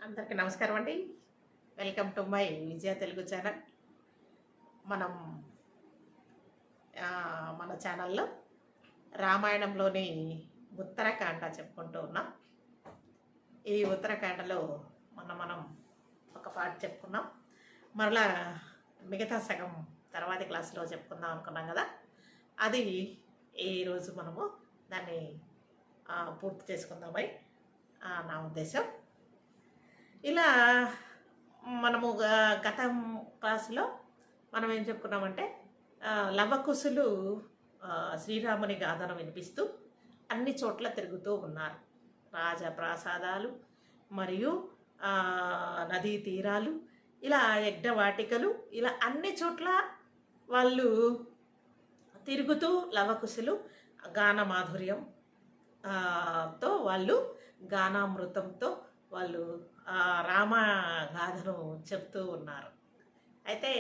అందరికీ నమస్కారం అండి. Welcome to my Vijaya Telugu channel. మనం మన ఛానల్లో రామాయణంలోని ఉత్తరకాండ చెప్పుకుంటూ ఉన్నాం. ఈ ఉత్తరకాండలో మనం ఒక పాట చెప్పుకున్నాం. మరలా మిగతా సగం తర్వాతి క్లాసులో చెప్పుకుందాం అనుకున్నాం కదా. అది ఈరోజు మనము దాన్ని పూర్తి చేసుకుందామని నా ఉద్దేశం. ఇలా మనము గత క్లాసులో మనం ఏం చెప్పుకున్నామంటే లవకుశులు శ్రీరాముని గాథను వినిపిస్తూ అన్ని చోట్ల తిరుగుతూ ఉన్నారు. రాజప్రాసాదాలు మరియు నదీ తీరాలు, ఇలా యజ్ఞవాటికలు, ఇలా అన్ని చోట్ల వాళ్ళు తిరుగుతూ లవకుశులు గాన మాధుర్యం తో వాళ్ళు గానామృతంతో వాళ్ళు రామగాథను చెప్తూ ఉన్నారు. అయితే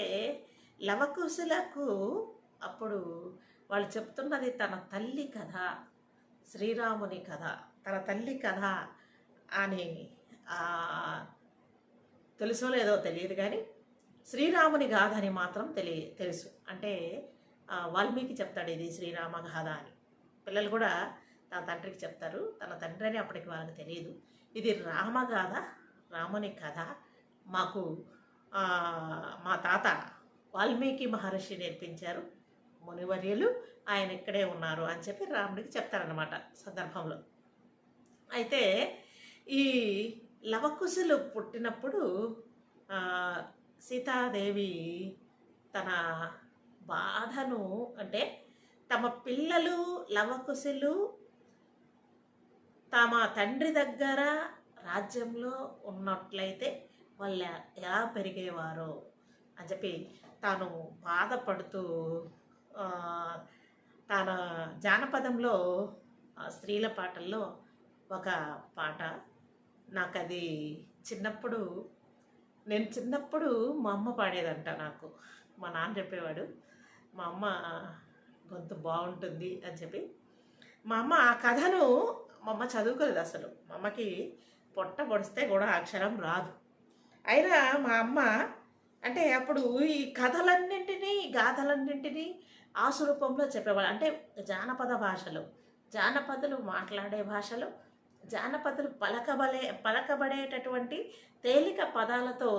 లవకుశులకు అప్పుడు వాళ్ళు చెప్తున్నది తన తల్లి కథ, శ్రీరాముని కథ, తన తల్లి కథ అని తెలుసో లేదో తెలియదు, కానీ శ్రీరాముని గాథ అని మాత్రం తెలుసు. అంటే వాల్మీకి చెప్తాడు ఇది శ్రీరామ గాథ అని. పిల్లలు కూడా తన తండ్రికి చెప్తారు. తన తండ్రి అని అప్పటికి వాళ్ళకి తెలియదు. ఇది రామగాథ, రాముని కథ, మాకు మా తాత వాల్మీకి మహర్షి నేర్పించారు, మునివర్యులు ఆయన ఇక్కడే ఉన్నారు అని చెప్పి రాముడికి చెప్తారన్నమాట సందర్భంలో. అయితే ఈ లవకుశులు పుట్టినప్పుడు సీతాదేవి తన బాధను, అంటే తమ పిల్లలు లవకుశులు తమ తండ్రి దగ్గర రాజ్యంలో ఉన్నట్లయితే వాళ్ళు ఎలా పెరిగేవారో అని చెప్పి తాను బాధపడుతూ తన జానపదంలో స్త్రీల పాటల్లో ఒక పాట నాకు అది నేను చిన్నప్పుడు మా అమ్మ పాడేదంట. నాకు మా నాన్న చెప్పేవాడు, మా అమ్మ గొంతు బాగుంటుంది అని చెప్పి. మా అమ్మ ఆ కథను మా అమ్మ చదువుకోలేదు అసలు. మా అమ్మకి పొట్ట పొడిస్తే కూడా అక్షరం రాదు. అయినా మా అమ్మ అంటే అప్పుడు ఈ కథలన్నింటినీ గాథలన్నింటినీ ఆసురూపంలో చెప్పేవాళ్ళు. అంటే జానపద భాషలో, జానపదులు మాట్లాడే భాషలో, జానపదులు పలకబడేటటువంటి తేలిక పదాలతో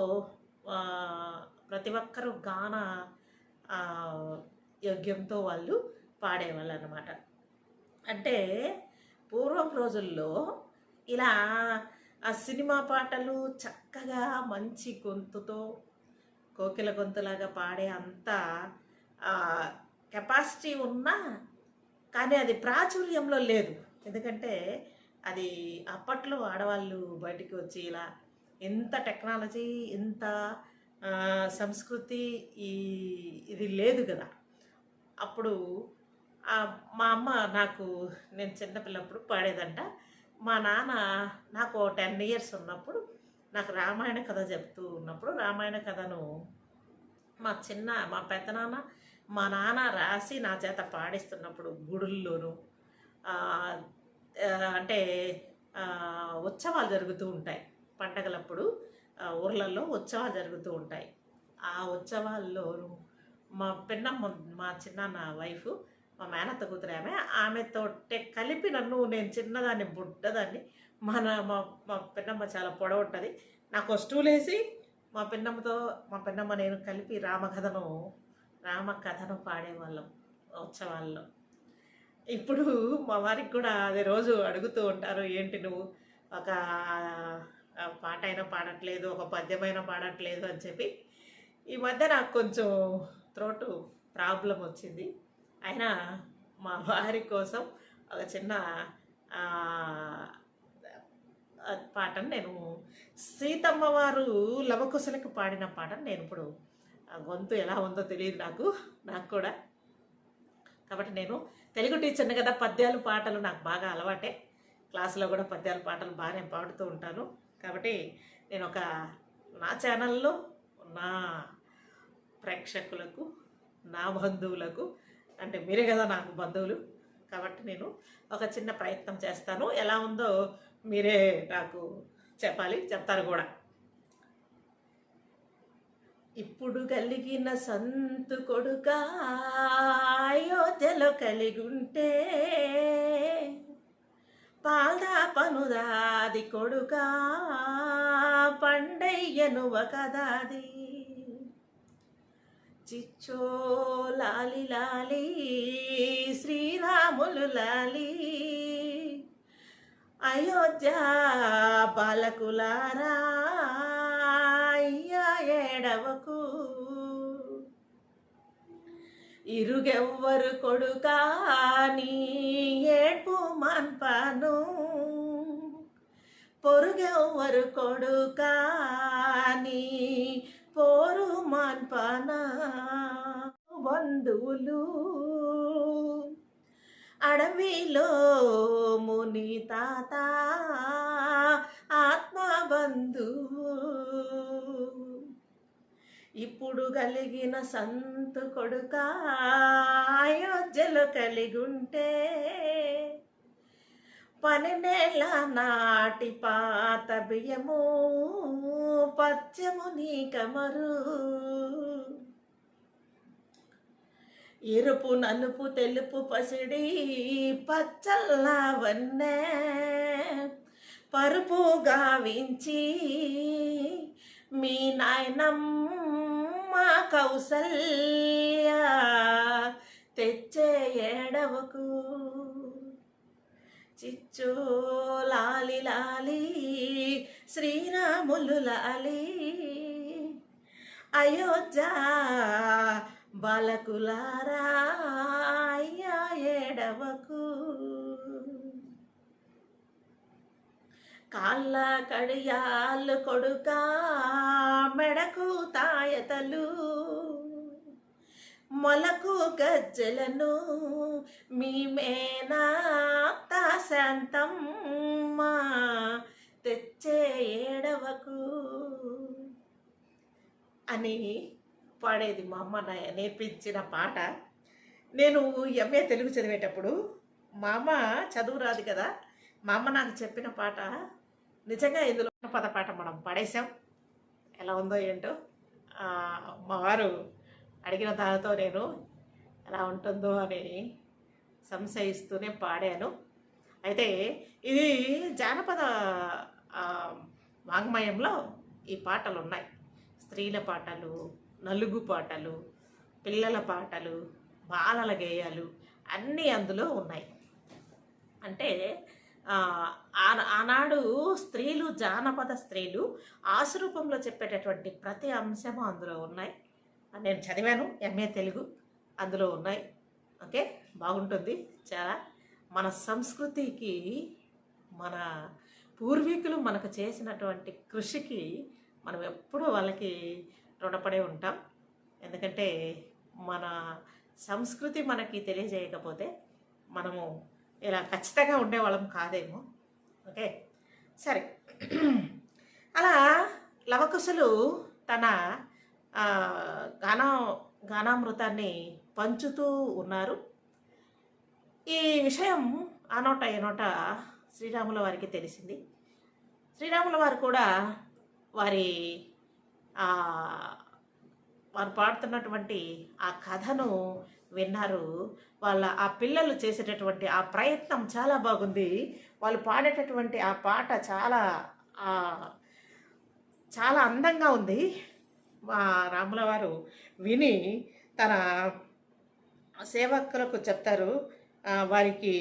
ప్రతి ఒక్కరూ గాన యోగ్యంతో వాళ్ళు పాడేవాళ్ళు అన్నమాట. అంటే పూర్వం రోజుల్లో ఇలా ఆ సినిమా పాటలు చక్కగా మంచి గొంతుతో కోకిల గొంతులాగా పాడే అంత కెపాసిటీ ఉన్నా కానీ అది ప్రాచుర్యంలో లేదు. ఎందుకంటే అది అప్పట్లో ఆడవాళ్ళు బయటికి వచ్చి ఇలా ఎంత టెక్నాలజీ, ఎంత సంస్కృతి ఇది లేదు కదా. అప్పుడు మా అమ్మ నేను చిన్నపిల్లప్పుడు పాడేదంట. మా నాన్న నాకు 10 years ఉన్నప్పుడు నాకు రామాయణ కథ చెప్తూ ఉన్నప్పుడు రామాయణ కథను మా పెద్దనాన్న మా నాన్న రాసి నా చేత పాడిస్తున్నప్పుడు గుడుల్లోనూ అంటే ఉత్సవాలు జరుగుతూ ఉంటాయి. పండగలప్పుడు ఊర్లలో ఉత్సవాలు జరుగుతూ ఉంటాయి. ఆ ఉత్సవాల్లోనూ మా చిన్నాన్న వైఫ్, మా మేనత్త కూతురు ఆమెతో కలిపి నేను చిన్నదాన్ని, బుడ్డదాన్ని. మా పిన్నమ్మ చాలా పొడవు ఉంటుంది. నాకు స్టూల్ వేసి మా పిన్నమ్మ నేను కలిపి రామకథను పాడేవాళ్ళం ఉత్సవాల్లో. ఇప్పుడు మా వారికి కూడా అదే రోజు అడుగుతూ ఉంటారు, ఏంటి నువ్వు ఒక పాట అయినా పాడట్లేదు, ఒక పద్యమైనా పాడట్లేదు అని చెప్పి. ఈ మధ్య నాకు కొంచెం త్రోటు ప్రాబ్లం వచ్చింది. అయినా మా వారి కోసం ఒక చిన్న పాటను నేను సీతమ్మ వారు లవకుశలకు పాడిన పాటను నేను ఇప్పుడు గొంతు ఎలా ఉందో తెలియదు నాకు కూడా. కాబట్టి నేను తెలుగు టీచర్ని కదా, పద్యాలు పాటలు నాకు బాగా అలవాటే. క్లాసులో కూడా పద్యాలు పాటలు బాగానే పాడుతూ ఉంటాను. కాబట్టి నేను నా ఛానల్లో నా ప్రేక్షకులకు, నా బంధువులకు, అంటే మీరే కదా నాకు బంధువులు, కాబట్టి నేను ఒక చిన్న ప్రయత్నం చేస్తాను. ఎలా ఉందో మీరే నాకు చెప్తారు కూడా. ఇప్పుడు కలిగిన సంతు కొడుకా అయోధ్యలో కలిగుంటే పాల్దా పనుదాది కొడుకా పండయ్యను ఒకదాది. చిచ్చో లాలి లాలి శ్రీరాములు లాలి అయోధ్య బాలకులారా అయ్యా ఏడవకు. ఇరుగెవ్వరు కొడుకా నీ ఏడ్పు మాన్పాను, పొరుగెవ్వరు కొడుకా నీ పోరు మాన్పానా. బంధువులు అడవిలో ముని తాత ఆత్మబంధువు. ఇప్పుడు కలిగిన సంతు కొడుకా అయోధ్యలో కలిగుంటే 12 నాటి పాత బియ్యము పచ్చము నీ కమరు. ఎరుపు నలుపు తెలుపు పసిడి పచ్చల్లవన్నే పరుపు గావించి మీ నాయనమ్మ కౌసల్య తెచ్చే ఏడవకు. చిచ్చో లాలి లాలి శ్రీరాములు లాలి అయోధ్య బాలకులారా అయ్యా ఏడవకు. కాళ్ళ కడియాలు కొడుకా మెడకు తాయతలు మొలకు గజ్జలను మీ మేనత్త శాంతమ్మ తెచ్చే ఏడవకు అని పాడేది మా అమ్మ నేర్పించిన పాట. నేను ఎంఏ తెలుగు చదివేటప్పుడు మా అమ్మ చదువు రాదు కదా, మా అమ్మ నాకు చెప్పిన పాట నిజంగా ఇందులో పదపాట మనం పాడేశాం. ఎలా ఉందో ఏంటో మా వారు అడిగిన దానితో నేను ఎలా ఉంటుందో అని సంశయిస్తూనే పాడాను. అయితే ఇది జానపద వాంగ్మయంలో ఈ పాటలు ఉన్నాయి. స్త్రీల పాటలు, నలుగు పాటలు, పిల్లల పాటలు, బాలల గేయాలు అన్నీ అందులో ఉన్నాయి. అంటే ఆనాడు స్త్రీలు, జానపద స్త్రీలు ఆశరూపంలో చెప్పేటటువంటి ప్రతి అంశము అందులో ఉన్నాయి. నేను చదివాను ఎంఏ తెలుగు, అందులో ఉన్నాయి. ఓకే, బాగుంటుంది చాలా. మన సంస్కృతికి, మన పూర్వీకులు మనకు చేసినటువంటి కృషికి మనం ఎప్పుడూ వాళ్ళకి రుణపడే ఉంటాం. ఎందుకంటే మన సంస్కృతి మనకి తెలియజేయకపోతే మనము ఇలా ఖచ్చితంగా ఉండేవాళ్ళం కాదేమో. ఓకే, సరే. అలా లవకుశులు తన గానామృతాన్ని పంచుతూ ఉన్నారు. ఈ విషయం ఆ నోట ఈ నోట శ్రీరాముల వారికి తెలిసింది. శ్రీరాముల వారు కూడా వారు పాడుతున్నటువంటి ఆ కథను విన్నారు. ఆ పిల్లలు చేసేటటువంటి ఆ ప్రయత్నం చాలా బాగుంది. వాళ్ళు పాడేటటువంటి ఆ పాట చాలా చాలా అందంగా ఉంది. మా రాముల వారు విని తన సేవకులకు చెప్తారు, వారికి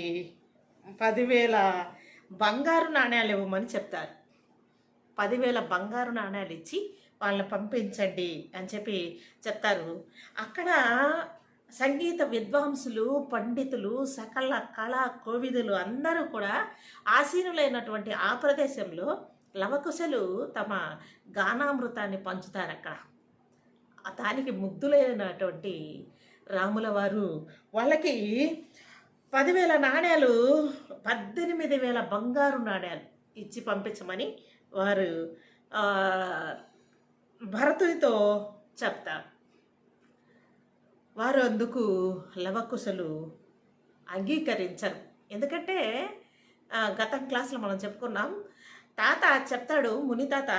10,000 బంగారు నాణ్యాలు ఇవ్వమని చెప్తారు. 10,000 బంగారు నాణ్యాలు ఇచ్చి వాళ్ళని పంపించండి అని చెప్పి చెప్తారు. అక్కడ సంగీత విద్వాంసులు, పండితులు, సకల కళా కోవిదులు అందరూ కూడా ఆసీనులైనటువంటి ఆ ప్రదేశంలో లవకుశలు తమ గానామృతాన్ని పంచుతారు. అక్కడ దానికి ముగ్ధులైనటువంటి రాముల వారు వాళ్ళకి 10,000 నాణ్యాలు, 18,000 బంగారు నాణ్యాలు ఇచ్చి పంపించమని వారు భరతునితో చెప్తారు. వారు అందుకు లవకుశలు అంగీకరించరు. ఎందుకంటే గత క్లాసులో మనం చెప్పుకున్నాం, తాత చెప్తాడు, మునితాత,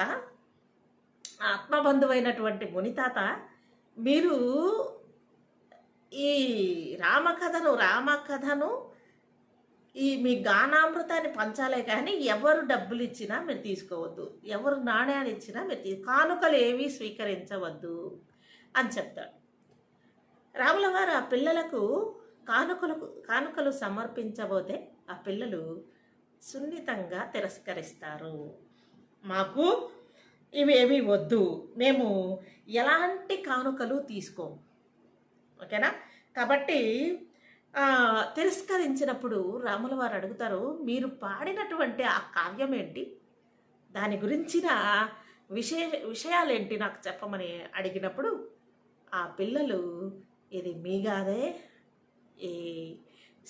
ఆత్మబంధువైనటువంటి మునితాత, మీరు ఈ రామకథను ఈ మీ గానామృతాన్ని పంచాలే కానీ ఎవరు డబ్బులు ఇచ్చినా మీరు తీసుకోవద్దు, ఎవరు నాణ్యాలు ఇచ్చినా మీరు కానుకలు ఏవి స్వీకరించవద్దు అని చెప్తాడు. రాముల వారు ఆ పిల్లలకు కానుకలు సమర్పించబోతే ఆ పిల్లలు సున్నితంగా తిరస్కరిస్తారు. మాకు ఇవేమీ వద్దు, మేము ఎలాంటి కానుకలు తీసుకోము, ఓకేనా. కాబట్టి తిరస్కరించినప్పుడు రాముల వారు అడుగుతారు, మీరు పాడినటువంటి ఆ కావ్యం ఏంటి, దాని గురించిన విషయాలేంటి నాకు చెప్పమని అడిగినప్పుడు ఆ పిల్లలు, ఇది మీగాదే, ఈ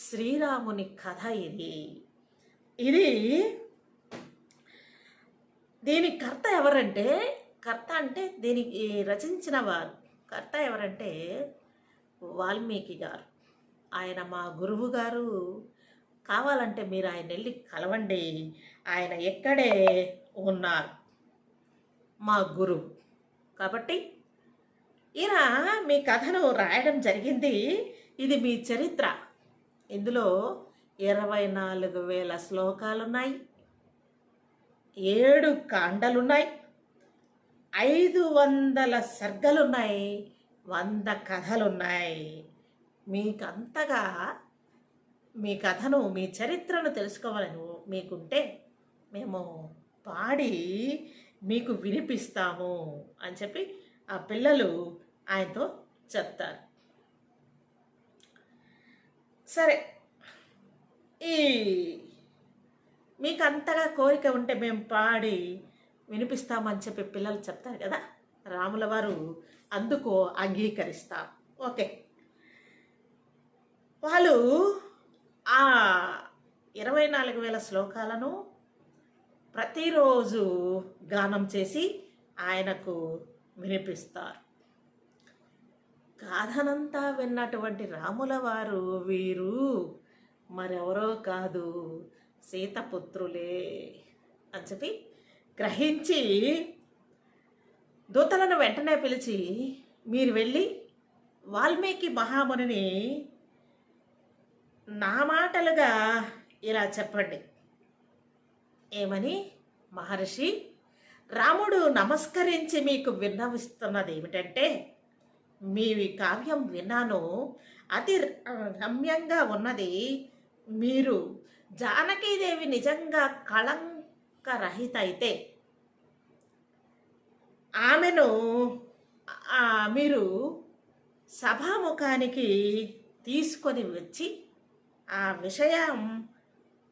శ్రీరాముని కథ ఇది దీని కర్త ఎవరంటే, దీనికి రచించిన వారు కర్త ఎవరంటే వాల్మీకి గారు. ఆయన మా గురువు గారు, కావాలంటే మీరు ఆయన వెళ్ళి కలవండి, ఆయన ఎక్కడే ఉన్నారు, మా గురువు. కాబట్టి ఈయన మీ కథను రాయడం జరిగింది, ఇది మీ చరిత్ర. ఇందులో 24,000 శ్లోకాలున్నాయి, 7 కాండలున్నాయి, 500 సర్గలున్నాయి, 100 కథలున్నాయి. మీకంతగా మీ కథను, మీ చరిత్రను తెలుసుకోవాలని మీకుంటే మేము పాడి మీకు వినిపిస్తాము అని చెప్పి ఆ పిల్లలు ఆయనతో చెప్తారు. సరే, ఈ మీకు అంతగా కోరిక ఉంటే మేము పాడి వినిపిస్తామని చెప్పి పిల్లలు చెప్తారు కదా, రాముల వారు అందుకు అంగీకరిస్తారు. ఓకే, వాళ్ళు ఆ 24,000 శ్లోకాలను ప్రతిరోజు గానం చేసి ఆయనకు వినిపిస్తారు. గాథనంతా విన్నటువంటి రాముల వారు, వీరు మరెవరో కాదు, సీతపుత్రులే అని చెప్పి గ్రహించి దూతలను వెంటనే పిలిచి, మీరు వెళ్ళి వాల్మీకి మహామునిని నా మాటలుగా ఇలా చెప్పండి. ఏమని? మహర్షి, రాముడు నమస్కరించి మీకు విన్నవిస్తున్నది ఏమిటంటే, మీ కావ్యం విన్నాను, అతి రమ్యంగా ఉన్నది. మీరు జానకీదేవి నిజంగా కళంకరహిత అయితే ఆమెను మీరు సభాముఖానికి తీసుకొని వచ్చి ఆ విషయం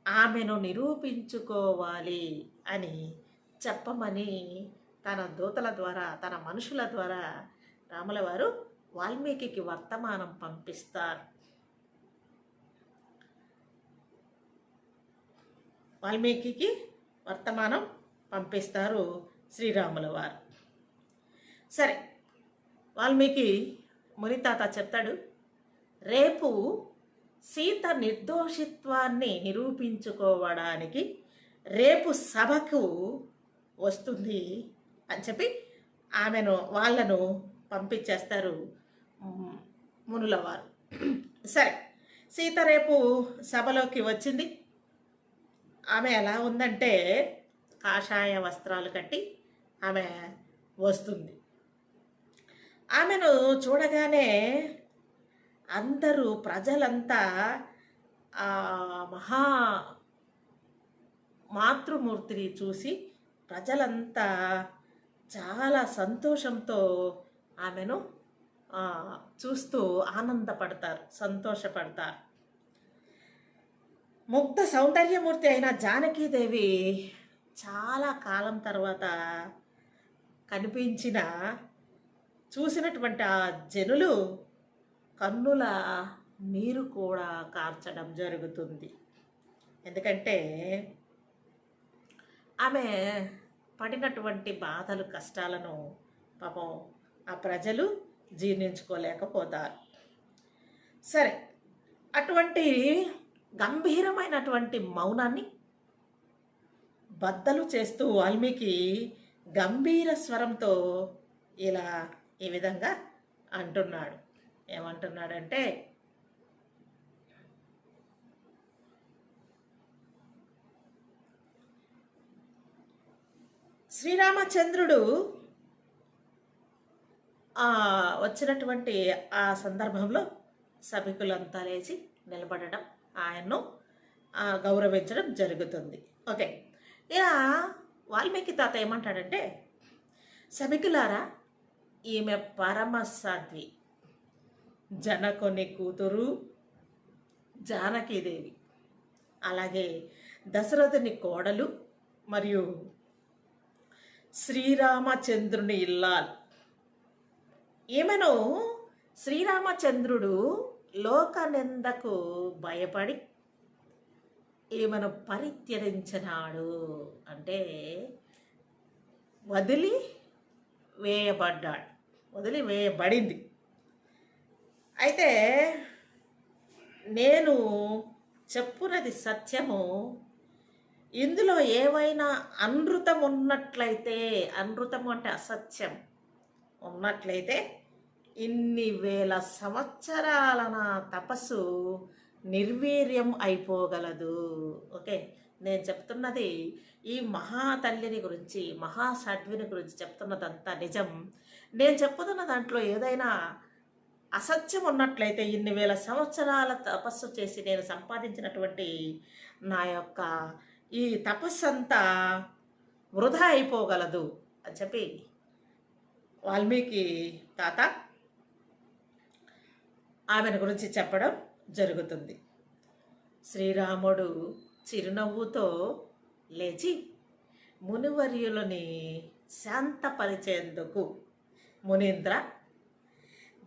ఆమెను నిరూపించుకోవాలి అని చెప్పమని తన దూతల ద్వారా, తన మనుషుల ద్వారా రాముల వారు వాల్మీకి వర్తమానం పంపిస్తారు. వాల్మీకి వర్తమానం పంపిస్తారు శ్రీరాముల వారు. సరే, వాల్మీకి మునితాత చెప్తాడు, రేపు సీత నిర్దోషిత్వాన్ని నిరూపించుకోవడానికి రేపు సభకు వస్తుంది అని చెప్పి వాళ్ళను పంపించేస్తారు మునుల వారు. సరే, సీత రేపు సభలోకి వచ్చింది. ఆమె ఎలా ఉందంటే కాషాయ వస్త్రాలు కట్టి ఆమె వస్తుంది. ఆమెను చూడగానే అందరూ, ప్రజలంతా ఆ మహా మాతృమూర్తిని చూసి ప్రజలంతా చాలా సంతోషంతో ఆమెను చూస్తూ ఆనందపడతారు, సంతోషపడతారు. ముగ్ధ సౌందర్యమూర్తి అయిన జానకీదేవి చాలా కాలం తర్వాత చూసినటువంటి ఆ జనులు కన్నుల నీరు కూడా కార్చడం జరుగుతుంది. ఎందుకంటే ఆమె పడినటువంటి బాధలు, కష్టాలను పాపం ఆ ప్రజలు జీర్ణించుకోలేకపోతారు. సరే, అటువంటి గంభీరమైనటువంటి మౌనాన్ని బద్దలు చేస్తూ వాల్మీకి గంభీర స్వరంతో ఇలా ఈ విధంగా అంటున్నాడు. ఏమంటున్నాడంటే, శ్రీరామచంద్రుడు వచ్చినటువంటి ఆ సందర్భంలో సభికులంతా లేచి నిలబడడం, ఆయన్ను గౌరవించడం జరుగుతుంది. ఓకే, ఇలా వాల్మీకి తాత ఏమంటాడంటే, సభికులారా, ఈమె పరమ సాధ్వి, జనకుని కూతురు జానకీదేవి, అలాగే దశరథుని కోడలు మరియు శ్రీరామచంద్రుని ఇల్లాలు. ఈమెను శ్రీరామచంద్రుడు లోకనిందకు భయపడి ఈమెను పరిత్యజించినాడు, అంటే వదిలివేయబడింది. అయితే నేను చెప్పున్నది సత్యము. ఇందులో ఏవైనా అనృతం ఉన్నట్లయితే, అనృతము అంటే అసత్యం ఉన్నట్లయితే, ఇన్ని వేల సంవత్సరాల నా తపస్సు నిర్వీర్యం అయిపోగలదు. ఓకే, నేను చెప్తున్నది ఈ మహాతల్లిని గురించి, మహాసాధ్విని గురించి చెప్తున్నదంతా నిజం. నేను చెప్తున్న దాంట్లో ఏదైనా అసత్యం ఉన్నట్లయితే, ఇన్ని వేల సంవత్సరాల తపస్సు చేసి నేను సంపాదించినటువంటి నా యొక్క ఈ తపస్సంతా వృధా అయిపోగలదు అని చెప్పి వాల్మీకి తాత ఆమెను గురించి చెప్పడం జరుగుతుంది. శ్రీరాముడు చిరునవ్వుతో లేచి మునివర్యులని శాంతపరిచేందుకు, మునీంద్ర,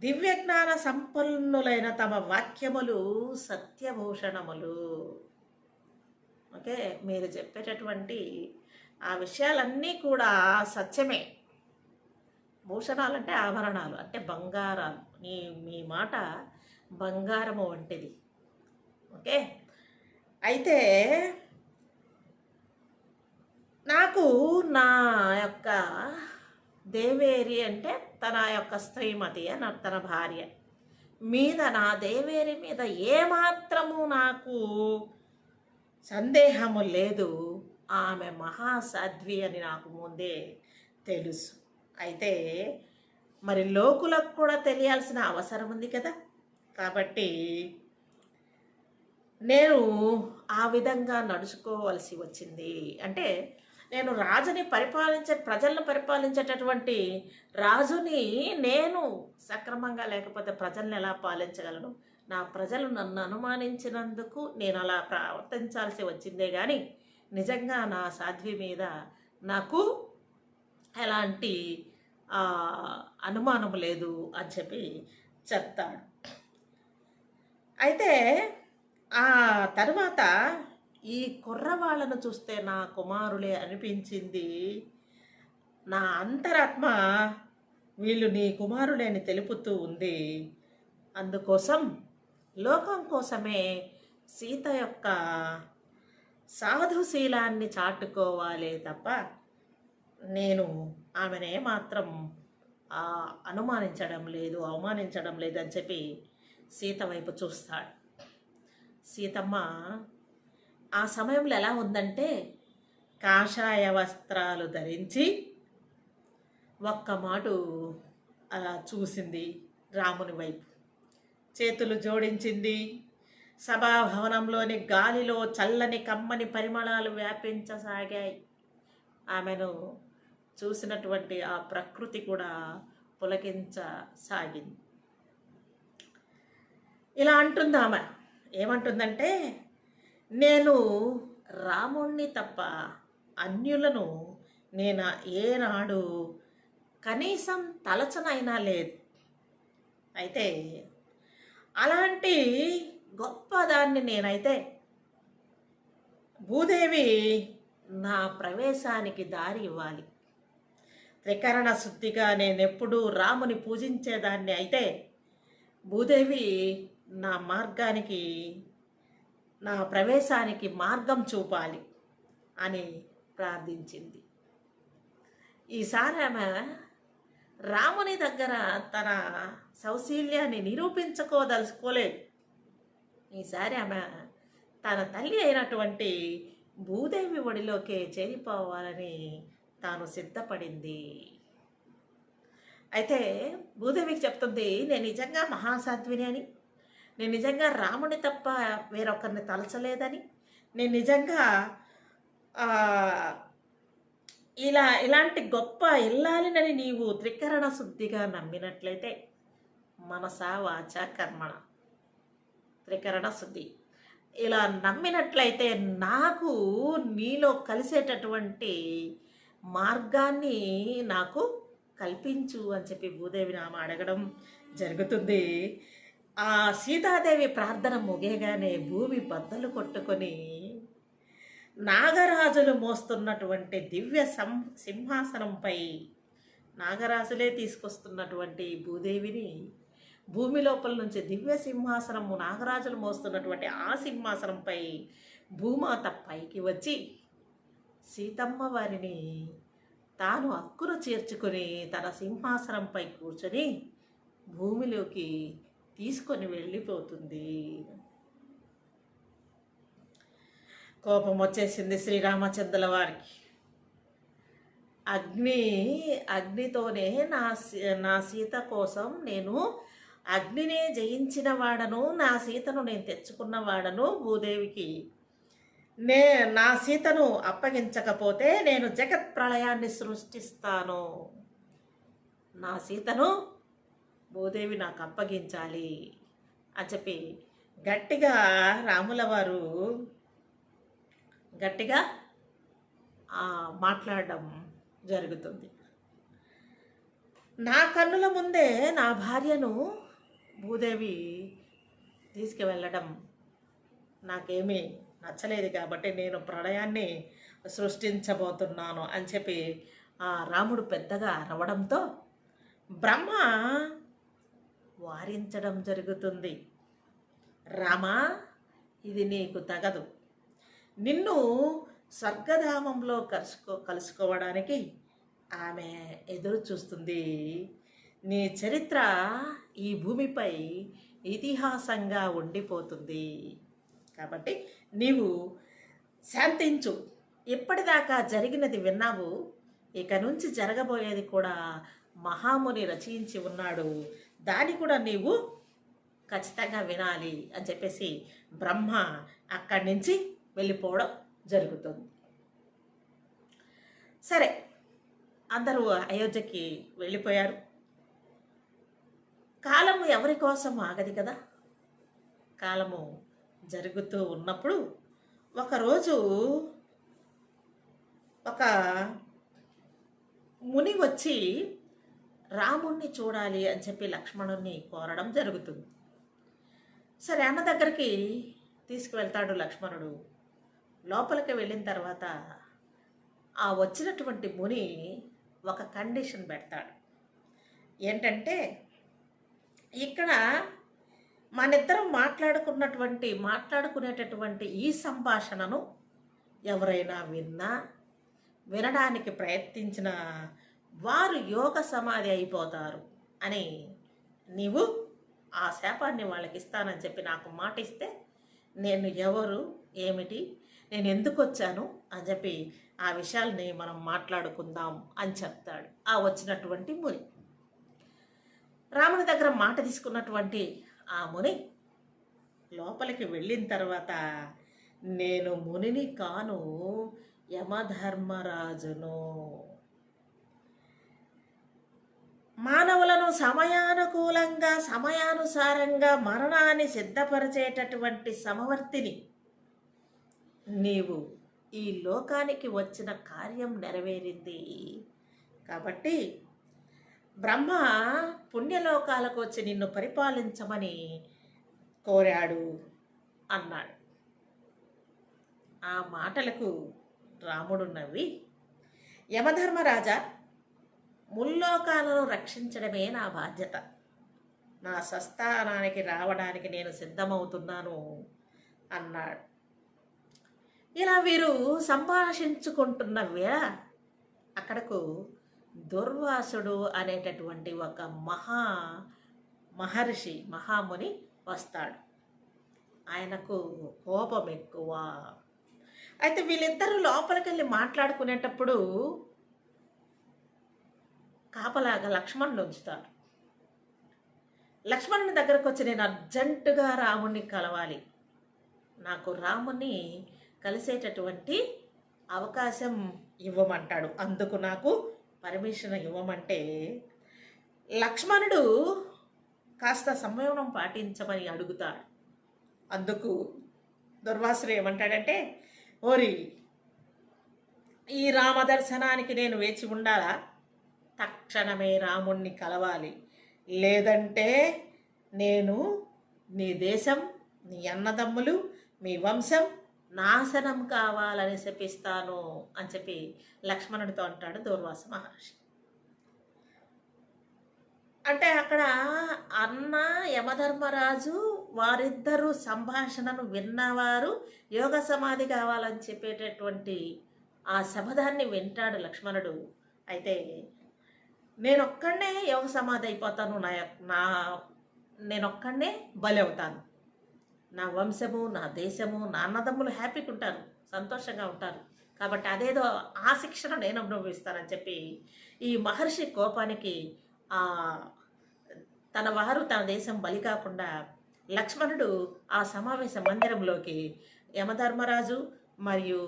దివ్యజ్ఞాన సంపన్నులైన తమ వాక్యములు సత్యభూషణములు. ఓకే, మీరు చెప్పేటటువంటి ఆ విషయాలన్నీ కూడా సత్యమే. భూషణాలు అంటే ఆభరణాలు, అంటే బంగారాలు. మీ మాట బంగారము వంటిది. ఓకే, అయితే నాకు నా యొక్క దేవేరి, అంటే తన యొక్క స్త్రీమతి, తన భార్య మీద, నా దేవేరి మీద ఏమాత్రము నాకు సందేహము లేదు. ఆమె మహాసాధ్వి అని నాకు ముందే తెలుసు. అయితే మరి లోకులకు కూడా తెలియాల్సిన అవసరం ఉంది కదా. కాబట్టి నేను ఆ విధంగా నడుచుకోవలసి వచ్చింది. అంటే నేను రాజుని ప్రజలను పరిపాలించేటటువంటి రాజుని నేను సక్రమంగా లేకపోతే ప్రజల్ని ఎలా పాలించగలను? నా ప్రజలు నన్ను అనుమానించినందుకు నేను అలా ప్రవర్తించాల్సి వచ్చిందే కానీ నిజంగా నా సాధ్వి మీద నాకు ఎలాంటి అనుమానం లేదు అని చెప్పి చెప్తాడు. అయితే ఆ తర్వాత ఈ కుర్రవాళ్ళను చూస్తే నా కుమారులే అనిపించింది. నా అంతరాత్మ వీళ్ళు నీ కుమారులే అని తెలుపుతూ ఉంది. అందుకోసం లోకం కోసమే సీత యొక్క సాధుశీలాన్ని చాటుకోవాలి తప్ప నేను ఆమెనే మాత్రం అనుమానించడం లేదు, అవమానించడం లేదు అని చెప్పి సీత వైపు చూస్తాడు. సీతమ్మ ఆ సమయంలో ఎలా ఉందంటే, కాషాయ వస్త్రాలు ధరించి ఒక్క మాటు అలా చూసింది రాముని వైపు, చేతులు జోడించింది. సభాభవనంలోని గాలిలో చల్లని కమ్మని పరిమళాలు వ్యాపించసాగాయి. ఆమెను చూసినటువంటి ఆ ప్రకృతి కూడా పులకించసాగింది. ఇలా అంటుంది ఆమె. ఏమంటుందంటే, నేను రాముణ్ణి తప్ప అన్యులను నేను ఏనాడు కనీసం తలచనైనా లేదు. అయితే అలాంటి గొప్పదాన్ని నేనైతే, భూదేవి నా ప్రవేశానికి దారి ఇవ్వాలి. త్రికరణ శుద్ధిగా నేనెప్పుడూ రాముని పూజించేదాన్ని అయితే, భూదేవి నా మార్గానికి, నా ప్రవేశానికి మార్గం చూపాలి అని ప్రార్థించింది. ఈసారి ఆమె రాముని దగ్గర తన సౌశీల్యాన్ని నిరూపించుకోదలుచుకోలేదు. ఈసారి ఆమె తన తల్లి అయినటువంటి భూదేవి ఒడిలోకే చేరిపోవాలని తాను సిద్ధపడింది. అయితే భూదేవికి చెప్తుంది, నేను నిజంగా మహాసాధ్విని అని, నేను నిజంగా రాముని తప్ప వేరొకరిని తలచలేదని, నేను నిజంగా ఇలాంటి గొప్ప ఇల్లాలినని నీవు త్రికరణ శుద్ధిగా నమ్మినట్లయితే, మనసా వాచ కర్మణ త్రికరణ శుద్ధి ఇలా నమ్మినట్లయితే నాకు నీలో కలిసేటటువంటి మార్గాన్ని నాకు కల్పించు అని చెప్పి భూదేవిని ఆమె అడగడం జరుగుతుంది. ఆ సీతాదేవి ప్రార్థన ముగియగానే భూమి బద్దలు కొట్టుకొని నాగరాజులు మోస్తున్నటువంటి దివ్య సింహాసనంపై నాగరాజులే తీసుకొస్తున్నటువంటి భూదేవిని భూమి లోపల నుంచి దివ్య సింహాసనము నాగరాజులు మోస్తున్నటువంటి ఆ సింహాసనంపై భూమాత పైకి వచ్చి సీతమ్మ వారిని తాను హక్కును చేర్చుకొని తన సింహాసనంపై కూర్చొని భూమిలోకి తీసుకొని వెళ్ళిపోతుంది. కోపం వచ్చేసింది శ్రీరామచంద్రుల వారికి. అగ్నితోనే నా సీత కోసం నేను అగ్నినే జయించిన వాడను, నా సీతను నేను తెచ్చుకున్న వాడను. భూదేవికి నా సీతను అప్పగించకపోతే నేను జగత్ ప్రళయాన్ని సృష్టిస్తాను. నా సీతను భూదేవి నాకు అప్పగించాలి అని చెప్పి గట్టిగా రాముల వారు గట్టిగా మాట్లాడడం జరుగుతుంది. నా కన్నుల ముందే నా భార్యను భూదేవి తీసుకువెళ్ళడం నాకేమీ నచ్చలేదు కాబట్టి నేను ప్రళయాన్ని సృష్టించబోతున్నాను అని చెప్పి రాముడు పెద్దగా అరవడంతో బ్రహ్మ వారించడం జరుగుతుంది. రామా, ఇది నీకు తగదు. నిన్ను స్వర్గధామంలో కలుసుకోవడానికి ఆమె ఎదురు చూస్తుంది. నీ చరిత్ర ఈ భూమిపై ఇతిహాసంగా ఉండిపోతుంది. కాబట్టి నీవు శాంతించు. ఇప్పటిదాకా జరిగినది విన్నావు, ఇక నుంచి జరగబోయేది కూడా మహాముని రచించి ఉన్నాడు, దాన్ని కూడా నీవు ఖచ్చితంగా వినాలి అని చెప్పేసి బ్రహ్మ అక్కడి నుంచి వెళ్ళిపోవడం జరుగుతుంది. సరే, అందరూ అయోధ్యకి వెళ్ళిపోయారు. కాలము ఎవరి కోసం ఆగది కదా. కాలము జరుగుతూ ఉన్నప్పుడు ఒకరోజు ఒక ముని వచ్చి రాముణ్ణి చూడాలి అని చెప్పి లక్ష్మణుణ్ణి కోరడం జరుగుతుంది. సరే, అన్న దగ్గరికి తీసుకువెళ్తాడు లక్ష్మణుడు. లోపలికి వెళ్ళిన తర్వాత ఆ వచ్చినటువంటి ముని ఒక కండిషన్ పెడతాడు. ఏంటంటే, ఇక్కడ మనిద్దరం మాట్లాడుకునేటటువంటి ఈ సంభాషణను ఎవరైనా వినడానికి ప్రయత్నించిన వారు యోగ సమాధి అయిపోతారు అని నీవు ఆ శాపాన్ని వాళ్ళకి ఇస్తానని చెప్పి నాకు మాట ఇస్తే, నేను ఎవరు, ఏమిటి, నేను ఎందుకు వచ్చాను అని చెప్పి ఆ విషయాల్ని మనం మాట్లాడుకుందాం అని చెప్తాడు ఆ వచ్చినటువంటి ముని. రాముని దగ్గర మాట తీసుకున్నటువంటి ఆ ముని లోపలికి వెళ్ళిన తర్వాత, నేను మునిని కాను, యమధర్మరాజును. మానవులను సమయానుకూలంగా సమయానుసారంగా మరణాన్ని సిద్ధపరిచేటటువంటి సమవర్తిని. నీవు ఈ లోకానికి వచ్చిన కార్యం నెరవేరింది కాబట్టి బ్రహ్మ పుణ్యలోకాలకు వచ్చి నిన్ను పరిపాలించమని కోరాడు అన్నాడు. ఆ మాటలకు రాముడు నవ్వి, యమధర్మరాజా, ముల్లోకాలను రక్షించడమే నా బాధ్యత. నా స్వస్థానానికి రావడానికి నేను సిద్ధమవుతున్నాను అన్నాడు. ఇలా వీరు సంభాషించుకుంటున్న వేళ అక్కడకు దుర్వాసుడు అనేటటువంటి ఒక మహర్షి మహాముని వస్తాడు. ఆయనకు కోపం ఎక్కువ. అయితే వీళ్ళిద్దరూ లోపలికి వెళ్ళి మాట్లాడుకునేటప్పుడు కాపలాగా లక్ష్మణుని ఉంచుతాడు. లక్ష్మణుని దగ్గరకు వచ్చి నేను అర్జెంటుగా రాముణ్ణి కలవాలి, నాకు రాముని కలిసేటటువంటి అవకాశం ఇవ్వమంటాడు. అందుకు నాకు పర్మిషన్ ఇవ్వమంటే లక్ష్మణుడు కాస్త సంయమనం పాటించమని అడుగుతాడు. అందుకు దుర్వాసుడు ఏమంటాడంటే, ఓరి ఈ రామ దర్శనానికి నేను వేచి ఉండాలా? తక్షణమే రాముణ్ణి కలవాలి, లేదంటే నేను నీ దేశం, నీ అన్నదమ్ములు, మీ వంశం నాశనం కావాలని శపిస్తాను అని చెప్పి లక్ష్మణుడితో అంటాడు దుర్వాస మహర్షి. అంటే అక్కడ అన్న యమధర్మరాజు వారిద్దరూ సంభాషణను విన్నవారు యోగ సమాధి కావాలని చెప్పేటటువంటి ఆ శబదాన్ని వింటాడు లక్ష్మణుడు. అయితే నేనొక్కడనే యోగ సమాధి అయిపోతాను, నా నేనొక్కడనే బలి అవుతాను, నా వంశము, నా దేశము, నా అన్నదమ్ములు హ్యాపీగా ఉంటారు, సంతోషంగా ఉంటారు, కాబట్టి అదేదో ఆ శిక్షణ నేను అనుభవిస్తానని చెప్పి ఈ మహర్షి కోపానికి తన వారు తన దేశం బలి కాకుండా లక్ష్మణుడు ఆ సమావేశ మందిరంలోకి యమధర్మరాజు మరియు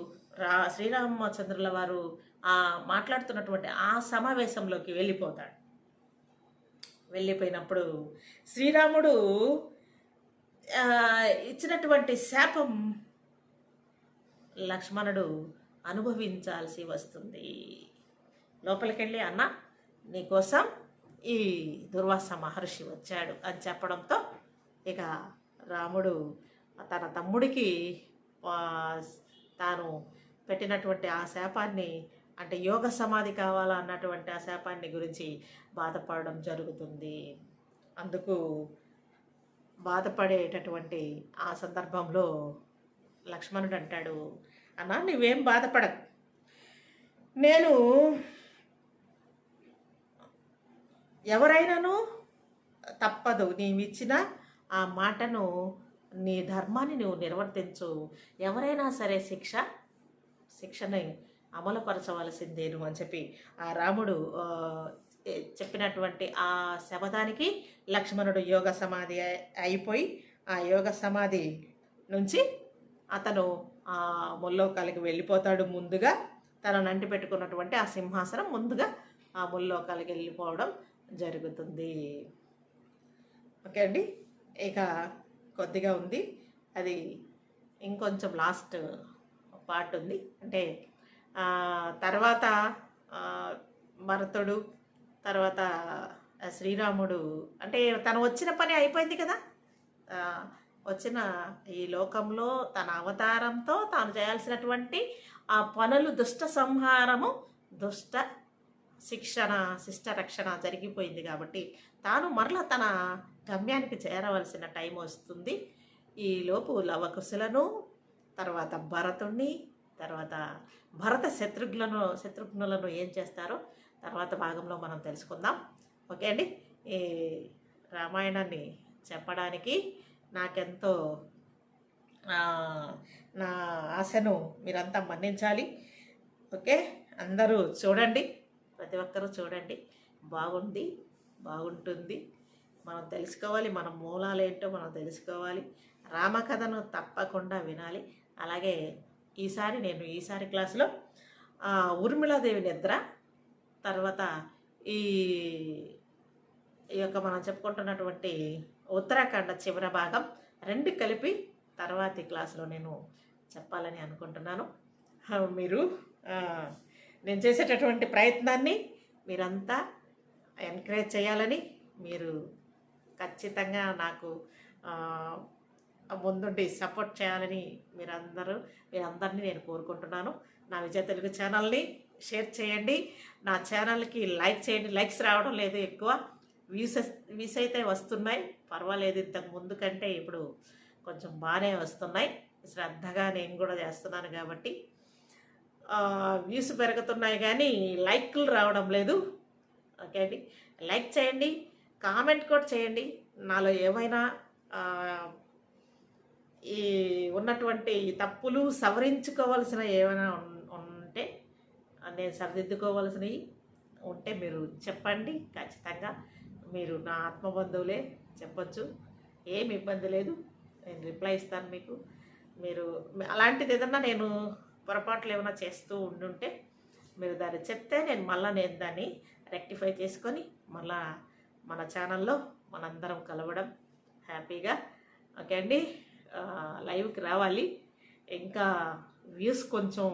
శ్రీరామచంద్రుల వారు మాట్లాడుతున్నటువంటి ఆ సమావేశంలోకి వెళ్ళిపోతాడు. వెళ్ళిపోయినప్పుడు శ్రీరాముడు ఇచ్చినటువంటి శాపం లక్ష్మణుడు అనుభవించాల్సి వస్తుంది. లోపలికెళ్ళి అన్న నీకోసం ఈ దుర్వాస మహర్షి వచ్చాడు అని చెప్పడంతో ఇక రాముడు తన తమ్ముడికి తాను పెట్టినటువంటి ఆ శాపాన్ని, అంటే యోగ సమాధి కావాలా అన్నటువంటి ఆ శాపాన్ని గురించి బాధపడడం జరుగుతుంది. అందుకు బాధపడేటటువంటి ఆ సందర్భంలో లక్ష్మణుడు అంటాడు, అన్నా నువ్వేం బాధపడకు, నేను ఎవరైనాను తప్పదు, నీవిచ్చిన ఆ మాటను, నీ ధర్మాన్ని నువ్వు నిర్వర్తించు, ఎవరైనా సరే శిక్షని అమలుపరచవలసిందేను అని చెప్పి ఆ రాముడు చెప్పినటువంటి ఆ శబదానికి లక్ష్మణుడు యోగ సమాధి అయిపోయి ఆ యోగ సమాధి నుంచి అతను ఆ ముల్లోకాలకి వెళ్ళిపోతాడు. ముందుగా తనను అంటి పెట్టుకున్నటువంటి ఆ సింహాసనం ముందుగా ఆ ముల్లోకాలకి వెళ్ళిపోవడం జరుగుతుంది. ఓకే అండి, ఇక కొద్దిగా ఉంది, అది ఇంకొంచెం లాస్ట్ పార్ట్ ఉంది. అంటే తర్వాత భరతుడు, తర్వాత శ్రీరాముడు, అంటే తను వచ్చిన పని అయిపోయింది కదా, వచ్చిన ఈ లోకంలో తన అవతారంతో తాను చేయాల్సినటువంటి ఆ పనులు, దుష్ట సంహారము, దుష్ట శిక్షణ, శిష్ట రక్షణ జరిగిపోయింది కాబట్టి తాను మరలా తన గమ్యానికి చేరవలసిన టైం వస్తుంది. ఈ లోపు లవకుశులను, తర్వాత భరతుణ్ణి, తర్వాత భరత శత్రుఘ్నులను ఏం చేస్తారో తర్వాత భాగంలో మనం తెలుసుకుందాం. ఓకే అండి, ఈ రామాయణాన్ని చెప్పడానికి నాకెంతో నా ఆశను మీరంతా మన్నించాలి. ఓకే, అందరూ చూడండి, ప్రతి ఒక్కరూ చూడండి, బాగుంటుంది. మనం తెలుసుకోవాలి, మన మూలాలు ఏంటో మనం తెలుసుకోవాలి, రామకథను తప్పకుండా వినాలి. అలాగే ఈసారి క్లాసులో ఊర్మిళాదేవి నిద్ర, తర్వాత ఈ యొక్క మనం చెప్పుకుంటున్నటువంటి ఉత్తరాఖండ చివరి భాగం రెండు కలిపి తర్వాతి క్లాసులో నేను చెప్పాలని అనుకుంటున్నాను. మీరు నేను చేసేటటువంటి ప్రయత్నాన్ని మీరంతా ఎంకరేజ్ చేయాలని, మీరు ఖచ్చితంగా నాకు ముందుండి సపోర్ట్ చేయాలని మీరందరినీ నేను కోరుకుంటున్నాను. నా విజయ తెలుగు ఛానల్ని షేర్ చేయండి, నా ఛానల్కి లైక్ చేయండి. లైక్స్ రావడం లేదు, ఎక్కువ వ్యూస్ అయితే వస్తున్నాయి, పర్వాలేదు, ఇంతకు ముందు కంటే ఇప్పుడు కొంచెం బాగానే వస్తున్నాయి. శ్రద్ధగా నేను కూడా చేస్తున్నాను కాబట్టి వ్యూస్ పెరుగుతున్నాయి కానీ లైక్లు రావడం లేదు. ఓకే అండి, లైక్ చేయండి, కామెంట్ కూడా చేయండి. నాలో ఏమైనా ఈ ఉన్నటువంటి తప్పులు సవరించుకోవాల్సిన ఏమైనా ఉంటే, నేను సరిదిద్దుకోవాల్సినవి ఉంటే మీరు చెప్పండి. ఖచ్చితంగా మీరు నా ఆత్మబంధువులే, చెప్పొచ్చు, ఏమి ఇబ్బంది లేదు, నేను రిప్లై ఇస్తాను మీకు. మీరు అలాంటిది ఏదన్నా నేను పొరపాట్లు ఏమైనా చేస్తూ ఉండుంటే మీరు దాన్ని చెప్తే నేను దాన్ని రెక్టిఫై చేసుకొని మళ్ళా మన ఛానల్లో మనందరం కలవడం హ్యాపీగా. ఓకే అండి, లైవ్కి రావాలి, ఇంకా వ్యూస్ కొంచెం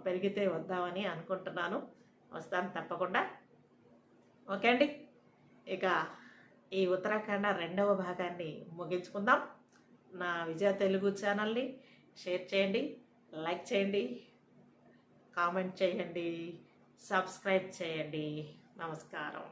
పెరిగితే వద్దామని అనుకుంటున్నాను. వస్తాను తప్పకుండా. ఓకే అండి, ఇక ఈ ఉత్తరాఖండ 2వ భాగాన్ని ముగించుకుందాం. నా విజయ తెలుగు ఛానల్ని షేర్ చేయండి, లైక్ చేయండి, కామెంట్ చేయండి, సబ్స్క్రైబ్ చేయండి. నమస్కారం.